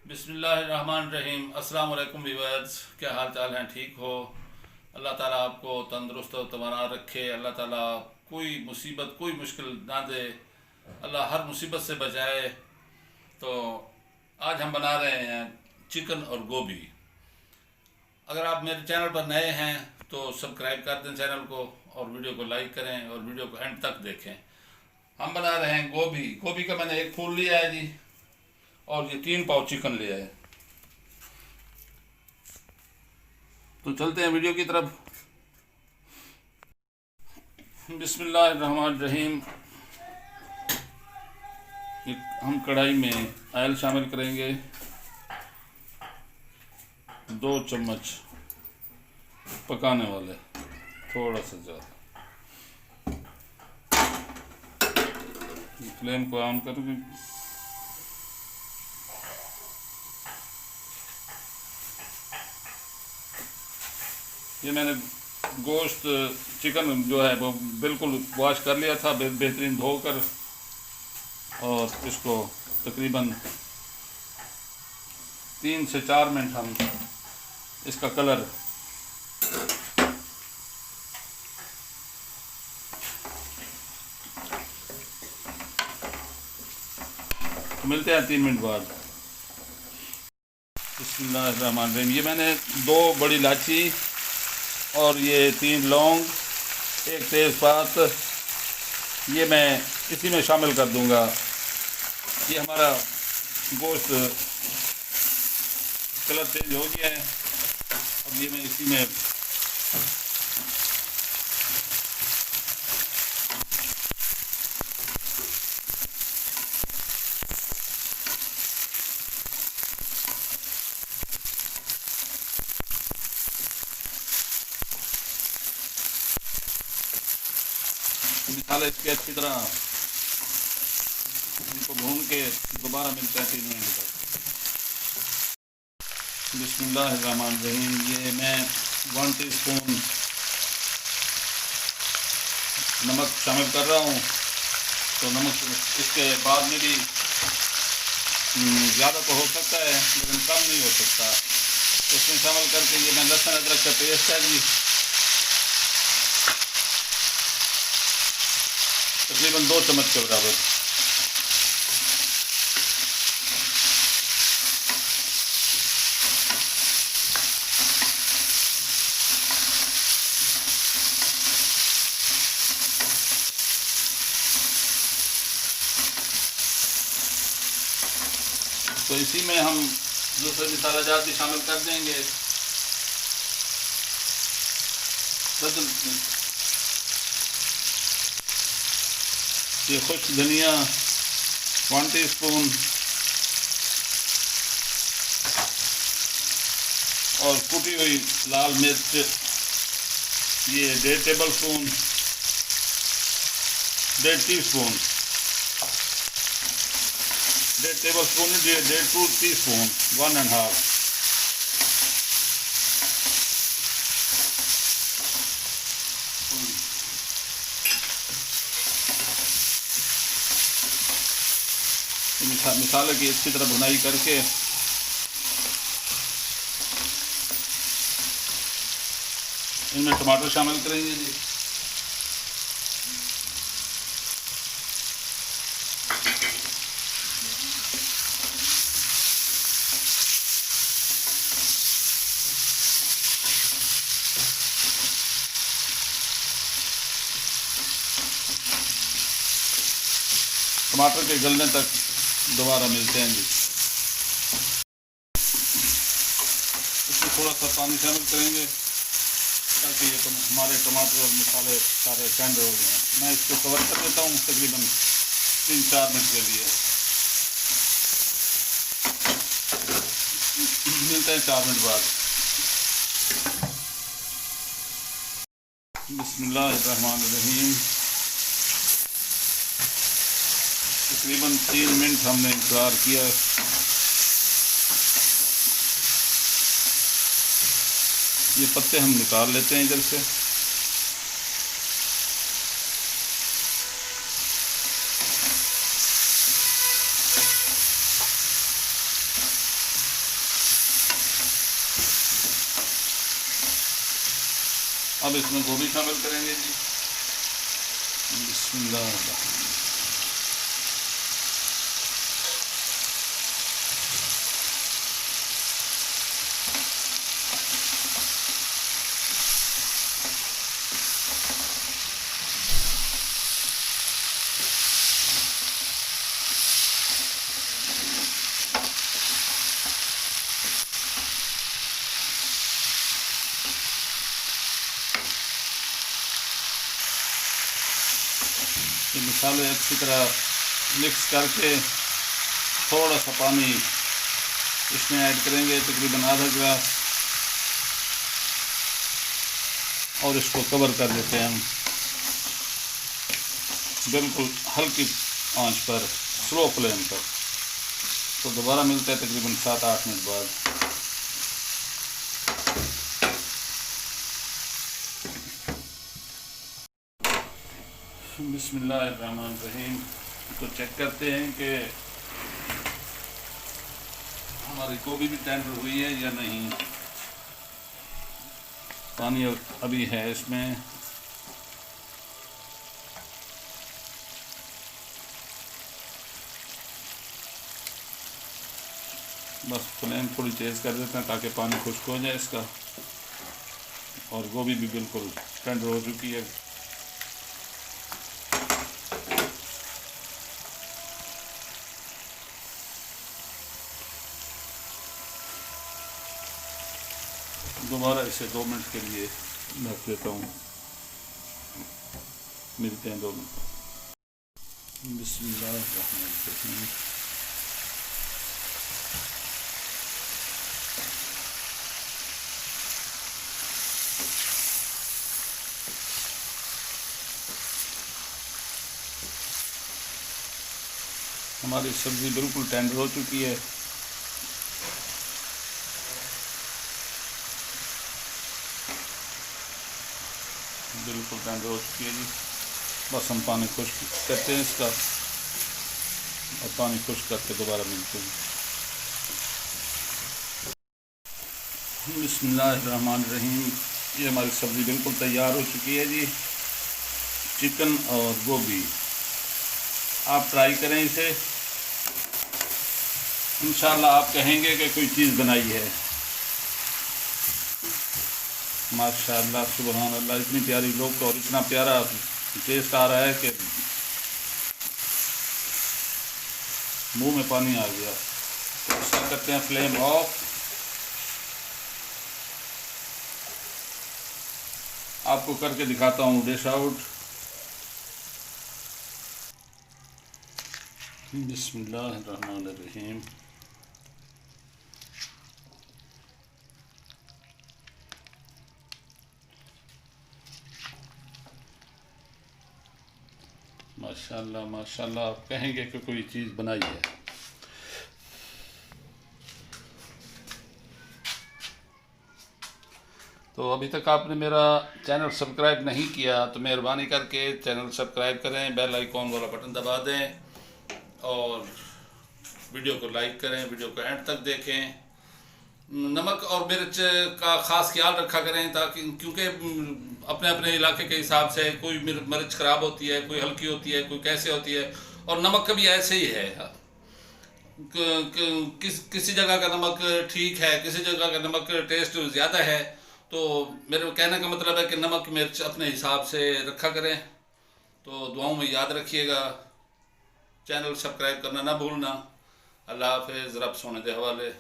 बिस्मिल्लाहिर्रहमानिर्रहीम। अस्सलाम वालेकुम व्यूअर्स, क्या हाल चाल हैं? ठीक हो? अल्लाह ताला आपको तंदुरुस्त और तवाना रखे। अल्लाह ताला कोई मुसीबत कोई मुश्किल ना दे। अल्लाह हर मुसीबत से बचाए। तो आज हम बना रहे हैं चिकन और गोभी। अगर आप मेरे चैनल पर नए हैं तो सब्सक्राइब कर दें चैनल को और वीडियो को लाइक करें और वीडियो को एंड तक देखें। हम बना रहे हैं गोभी। गोभी का मैंने एक फूल लिया है जी, और ये 3 पाव चिकन लिया है। तो चलते हैं वीडियो की तरफ। बिस्मिल्लाहिर्रहमानिर्रहीम। हम कढ़ाई में ऑयल शामिल करेंगे, 2 चम्मच पकाने वाले, थोड़ा सा ज़्यादा। फ्लेम को ऑन करके ये मैंने गोश्त चिकन जो है वो बिल्कुल वॉश कर लिया था, बेहतरीन धोकर, और इसको तकरीबन 3 से 4 मिनट हम इसका कलर तो मिलते हैं 3 मिनट बाद। बिस्मिल्लाहिर्रहमानिर्रहीम। ये मैंने 2 बड़ी इलायची और ये 3 लौंग, एक तेज़पात, ये मैं इसी में शामिल कर दूंगा। ये हमारा गोश्त कलर चेंज हो गया है। अब ये मैं इसी में मसाला इसके अच्छी तरह इनको भून के दोबारा मिलते हैं 3 मिनट बाद। बिस्मिल्लाहिर्रहमानिर्रहीम। ये मैं 1 टीस्पून नमक शामिल कर रहा हूँ। तो नमक इसके बाद में भी ज़्यादा तो हो सकता है लेकिन कम नहीं हो सकता। तो इसमें शामिल करके ये मैं लहसुन अदरक का पेस्ट है जी, तकरीबन 2 चम्मच के बराबर। तो इसी में हम दूसरे मसाला जात भी शामिल कर देंगे। ये खुश्क धनिया 1 टीस्पून, और कुटी हुई लाल मिर्च ये 1.5 टेबलस्पून, 1.5 टीस्पून, 1.5 टेबलस्पून, 2 टीस्पून, 1.5। मसाले की अच्छी तरह भुनाई करके इनमें टमाटर शामिल करेंगे जी। टमाटर के गलने तक दोबारा मिलते हैं जी। इसमें थोड़ा सा पानी शामिल करेंगे ताकि ये हमारे टमाटर और मसाले सारे टेंडर हो जाएं। मैं इसको कवर कर देता हूँ तकरीबन 3-4 मिनट के लिए। मिलते हैं 4 मिनट बाद। बिस्मिल्लाहिर्रहमानिर्रहीम। तकरीबन 3 मिनट हमने इंतज़ार किया। ये पत्ते हम निकाल लेते हैं इधर से। अब इसमें गोभी शामिल करेंगे जी। बिस्मिल्लाह। ये मसाले अच्छी तरह मिक्स करके थोड़ा सा पानी इसमें ऐड करेंगे, तकरीबन आधा गिलास, और इसको कवर कर देते हैं हम बिल्कुल हल्की आंच पर, स्लो फ्लेम पर। तो दोबारा मिलता है तकरीबन 7-8 मिनट बाद। बिस्मिल्लाहिर्रहमानिर्रहीम। तो चेक करते हैं कि हमारी गोभी भी टेंडर हुई है या नहीं। पानी अभी है इसमें। बस फ्लेम थोड़ी तेज़ कर देते हैं ताकि पानी खुश्क हो जाए इसका, और गोभी भी बिल्कुल टेंडर हो चुकी है। दोबारा इसे 2 मिनट के लिए ढक देता हूँ। मिलते हैं 2 मिनट। बिस्मिल्लाहिर्रहमानिर्रहीम। हमारी सब्ज़ी बिल्कुल टेंडर हो चुकी है। बिल्कुल टेंडर हो चुकी है जी। बस हम पानी खुश्क करते हैं इसका, और पानी खुश्क करके दोबारा मिलते हैं। बिस्मिल्लाहिर्रहमानिर्रहीम। ये हमारी सब्ज़ी बिल्कुल तैयार हो चुकी है जी। चिकन और गोभी, आप ट्राई करें इसे, इंशाल्लाह आप कहेंगे कि कोई चीज़ बनाई है। माशाअल्लाह, सुभान अल्लाह, इतनी प्यारी लोग तो, और इतना प्यारा टेस्ट आ रहा है कि मुंह में पानी आ गया। तो इसका करते हैं फ्लेम ऑफ। आपको करके दिखाता हूँ डिश आउट। बिस्मिल्लाहिर्रहमानिर्रहीम। माशाल्लाह माशाल्लाह, आप कहेंगे कि कोई चीज़ बनाई है। तो अभी तक आपने मेरा चैनल सब्सक्राइब नहीं किया तो मेहरबानी करके चैनल सब्सक्राइब करें, बेल आइकॉन वाला बटन दबा दें, और वीडियो को लाइक करें, वीडियो को एंड तक देखें। नमक और मिर्च का ख़ास ख्याल रखा करें, ताकि क्योंकि अपने अपने इलाके के हिसाब से कोई मिर्च ख़राब होती है, कोई हल्की होती है, कोई कैसे होती है, और नमक का भी ऐसे ही है। किसी जगह का नमक ठीक है, किसी जगह का नमक टेस्ट ज़्यादा है। तो मेरे कहने का मतलब है कि नमक मिर्च अपने हिसाब से रखा करें। तो दुआओं में याद रखिएगा, चैनल सब्सक्राइब करना ना भूलना। अल्लाह हाफ़िज़, रब सोने दे हवाले।